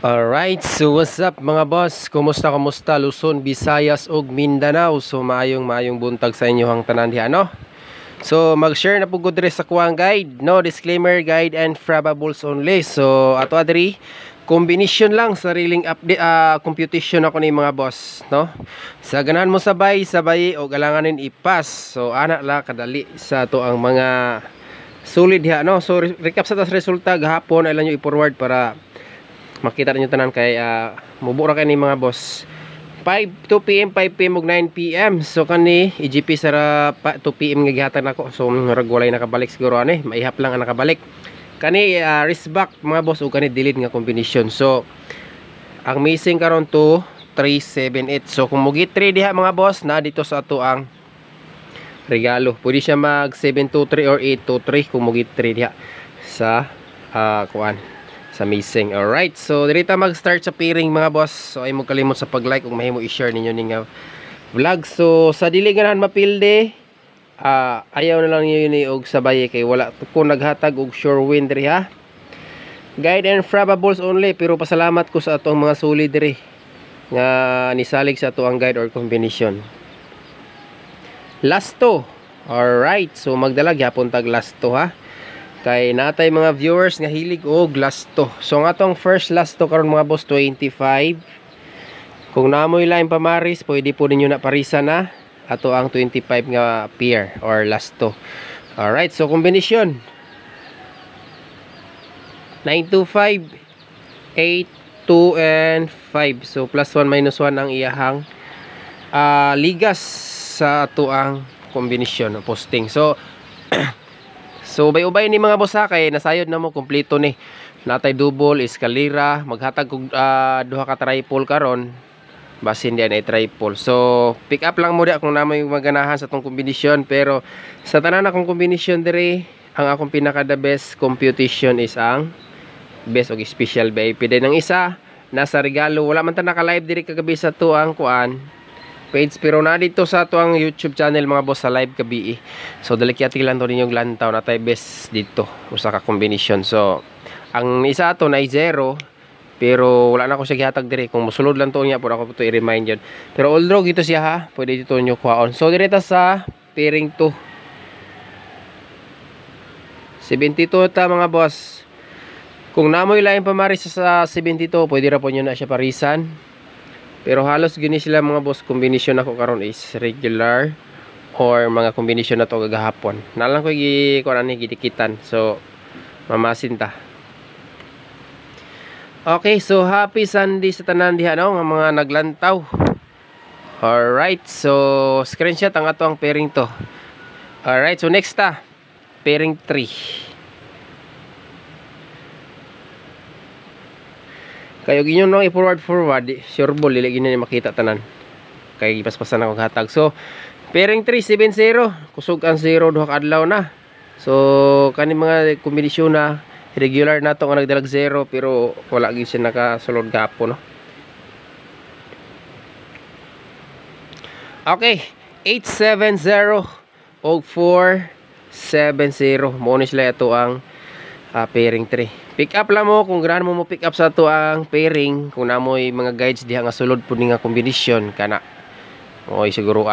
Alright, so what's up mga boss? Kumusta Luzon, Visayas ug Mindanao? So maayong buntag sa inyo tanan diha, no? So mag-share na pugod diri sa kuwang guide, no? Disclaimer, guide and probables only. So ato adiri combination lang, sariling update, computation ako ni mga boss, no? Sa ganahan mo sabay o galanganin ipas. So ana la kadali sa to ang mga solid diha, no? So recap sa tas resulta gahapon ay lang nyo i-forward para makita niyo tanan kay mubura kay ni mga boss. 2 PM, 5 PM ug 9 PM. So kani EGP sa 2 PM nga gihatan ako. So murag walay nakabalik siguro ani, maihap lang ang nakabalik. Kani wrist back mga boss ug kani delete nga combination. So ang missing karon to 378. So kung mugi 3 diha mga boss na dito sa ato ang regalo. Pwede siya mag 723 or 823 kung mugi 3 diha sa kuan sa missing. Alright, so dirita mag-start sa pairing mga boss. So ay mo kalimot sa pag-like kung mahimo i-share ninyo ning vlog. So sa dili ganahan mapilde, ayaw na lang niyo ni og sabay kay wala ko naghatag og sure win diri ha. Guide and probables only, pero pasalamat ko sa atong mga solid diri nga nisalig sa ato ang guide or combination. Last to. Alright, so magdala gyapon tag last to ha. Kay natay mga viewers nga hilig og last to. So nga tong first last to karon mga boss 25. Kung namoy lain pamaris, pwede po ninyo na parisa na ato ang 25 nga pair or last to. Alright, so kombinasyon 925 8 2 and 5. So plus 1 minus 1 ang iyahang ligas sa ato ang kombinasyon posting. So so ubay-ubay ni mga boss ha, kay nasayod na mo kompleto ni. Natay double, eskalera, maghatag og duha ka triple karon. Basin diyan ay triple. So pick up lang mo di kung namoy maganahan sa tong kombinasyon, pero sa tanan akong kombinasyon diri, ang akong pinaka the best computation is ang best og special VIP din ng isa nasa regalo. Wala man ta naka-live diri kagabi sa to ang kuan page, pero na dito sa ato ang YouTube channel mga boss sa live kabi. So dalikyati lang to ninyong lantaw na tayo best dito usa ka combination. So ang isa ato na 0, pero wala na ko siya gihatag dire. Kung mosulod lang to niya pud ako to i-remind yun. Pero all draw gito siya ha, pwede dito nyo kuhaon. So direta sa pairing 2 72 ta mga boss. Kung namoy lain pamaris sa 72, pwede ra po nyo na siya parisan. Pero halos gini sila mga boss, combination ako karon is regular or mga combination na to gagahapon. Nalang ko kuan ani gidikitan. So mamasin ta. Okay, so happy Sunday sa tanan diha no, nga mga naglantaw. Alright, so screenshot ang ato ang pairing to. Alright, so next pairing 3. Kayo ginyo no i-forward sure ball dili gini makita tanan. Kay paspasan ako hatag. So pairing 370, kusog ang 0 duha ka adlaw na. So kani mga kombinasyon na regular na to nga nagdalag 0, pero wala gyud siya nakasulod gapon no. Okay, 870 og 470 mo ni sila ito ang pairing 3. Pick up lang mo kung ganahan mo pick up sa to ang pairing. Kung namoy mga guides diha nga sulod pud ni nga combination kana. Oy siguro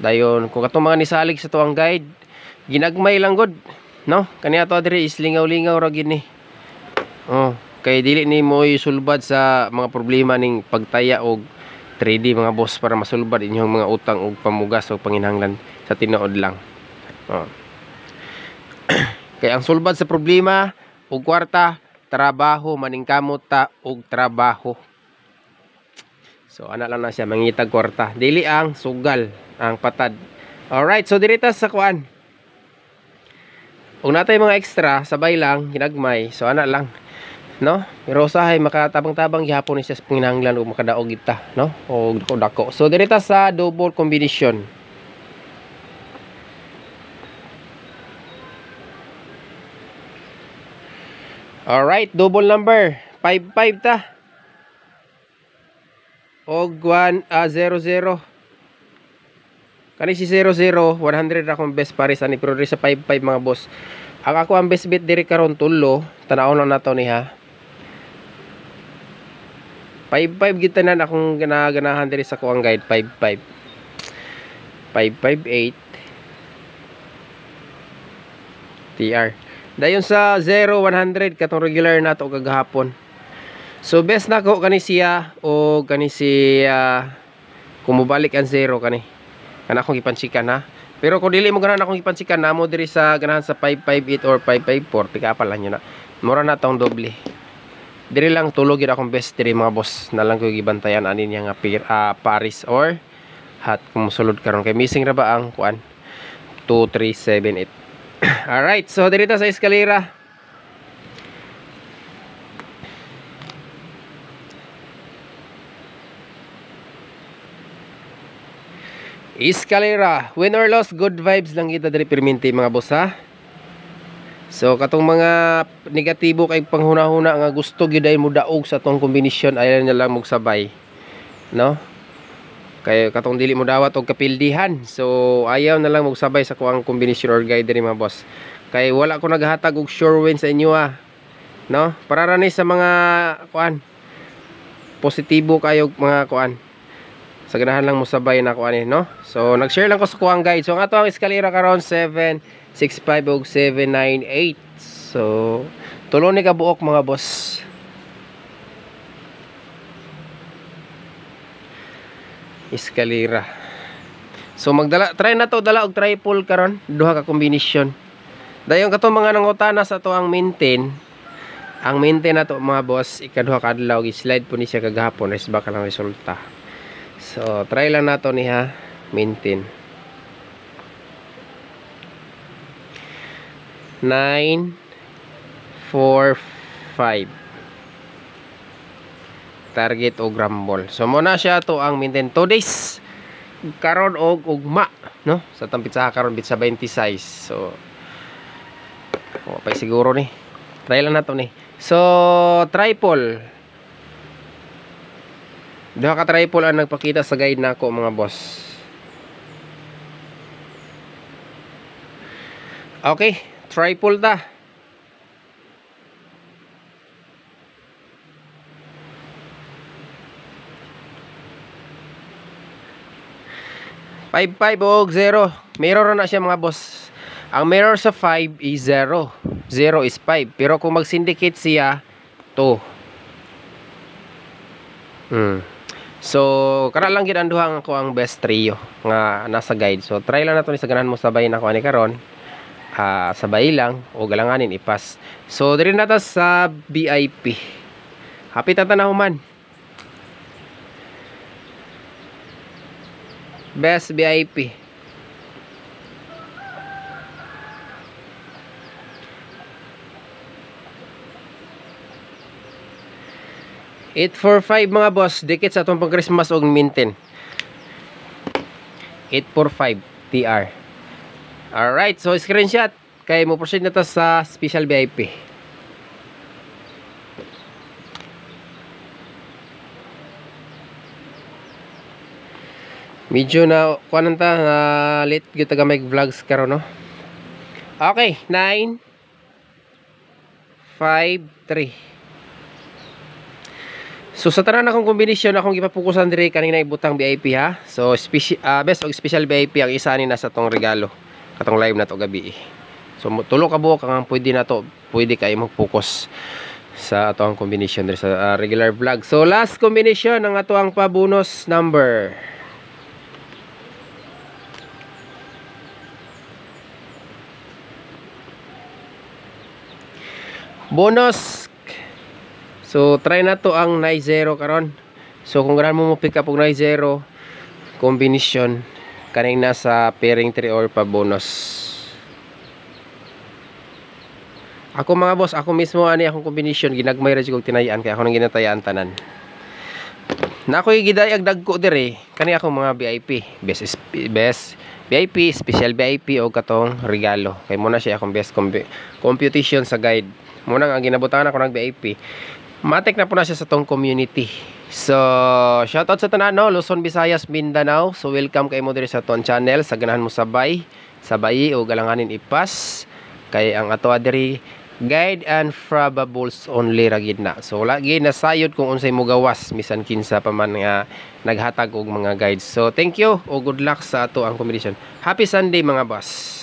dayon kung katong mga nisalig sa to ang guide, ginagmay lang gud, no? Kani ato diri is lingaw-lingaw ra gid ni. Kay dili ni mo isulbad sa mga problema ning pagtaya og 3D mga boss, para masulbad inyong mga utang og pamugas o panginhanglan sa tinuod lang. Kay ang sulbad sa problema og kwarta, trabaho, maningkamot ta og trabaho. So ana lang na siya mangitag kwarta, dili ang sugal, ang patad. Alright, so dirita sa kuan. Kung natay mga extra, sabay lang ginagmay. So ana lang, no? Pero usahay makatabang-tabang gihapon ni siya sa panginahanglan o makadaog kita, no? O dako. So dirita sa double combination. Alright, double number 55 ta og 1 00. Kani si 00 100 akong best pares ani, pero sa 55 mga boss. Ang ako ang best bet diri karon tulo, tanaw lang nato ni ha. 5-5 gid tanan akong ganahan diri sa kuang guide. 5-5. 5-5-8 TR. Dayon sa 0-100 katong regular nato kagahapon. So best nako kani siya o kani siya kumubalik ang 0 kani. Kana akong ipansikan ha. Pero kung dili mo ganahan akong ipansikan namo diri sa ganahan sa 5-5-8 or 5-5-4 pika pa lang yun na. Mura na tong doble. Diri lang tulog yun akong best diri mga boss. Na lang ko gibantayan anin niya nga Paris or hat kung musulod karon kay missing ra ba ang kuan 2 3 7 8. Alright, so dito sa eskalera. Eskalera, win or loss, good vibes lang kita diri perminti mga boss ha. So katong mga negatibo kay panghuna-huna nga gusto gyud ay mo daog sa tong kombinasyon ayon na lang mogsabay. No? Kaya katong dili mo dawat og kapildihan. So ayaw na lang mogsabay sa kuang kombinasyon or guide diri mga boss. Kay wala ko naghatag og sure win sa inyo ha. No? Para ra ni sa mga kuan positibo kayo mga kuan. Sa ganahan lang mo sabay na kuan no. So nag-share lang ko sa kuang guide. So ang ato ang eskalera karon 765 og 798. So tulo ni ka buok mga boss. Eskalera. So try na to dala og triple karon, duha ka kombinasyon. Dayon kato mga nangutana sa to ang maintain. Ang maintain na to mga boss, ikaduha ka adlaw gi-slide po ni siya kagahapon, is baka lang resulta. So try lang nato ni ha, maintain. 9 4 5 target o grumble. So muna siya to ang maintain 2 days karon og ugma no sa tampit sa karon bit sa 26. So pa siguro ni try lang nato ni. So triple duha ka triple ang nagpakita sa guide nako mga boss. Okay, triple ta. Five og 0. Mirror na siya mga boss. Ang mirror sa 5 is 0. 0 is 5. Pero kung mag-syndicate siya 2. So, kana lang gid ang duha ko ang best trio nga nasa guide. So, try lang nato ni sa ganahan mo sabay na ko ani karon. Sabay lang o galanganin ipas. So, diri na ta sa VIP. Hapit ta na human. Best VIP. Eight for 5 mga boss. Dikit sa itong pang Christmas og maintain. 845 TR. Alright, so screenshot. Kaya mo proceed na to sa special VIP. Medyo na kuanan ta late gyud taga make vlogs karon no. Okay, 9 5 3. So sa tanan akong kombinasyon akong gipapukusan diri kanina ibutang VIP ha. So best og special VIP ang isa ni nasa tong regalo katong live na to gabi. So tulo ka buok ang pwede na to, pwede kay mag-focus sa ato ang kombinasyon diri sa regular vlog. So last combination ang ato ang pa-bonus number. Bonus. So try na to ang 9-0 karon. So kung ganahan mo pick up og 9-0 combination kaning nasa pairing 3 or pa bonus. Ako mga boss, ako mismo ani akong combination ginagmay ra jud tinayan kaya ako nang ginatayaan tanan. Na ako'y gidayag dagko dire kani akong mga VIP, best VIP, special VIP o katong regalo. Kay mo na siya akong best computation sa guide. Muna nga ginabutangan ako ng VIP. Matik na po na siya sa tong community. So, shoutout sa tanan no, Luzon, Visayas, Mindanao. So, welcome kay mo diri sa ton channel. Sa ganahan mo sabay o galanganin ipas. Kay ang ato diri guide and probables only ra gid na. So wala gid nasayod kung unsay mo gawas bisan kinsa pa man nga naghatag og mga guides. So thank you o good luck sa ato ang competition. Happy Sunday mga boss.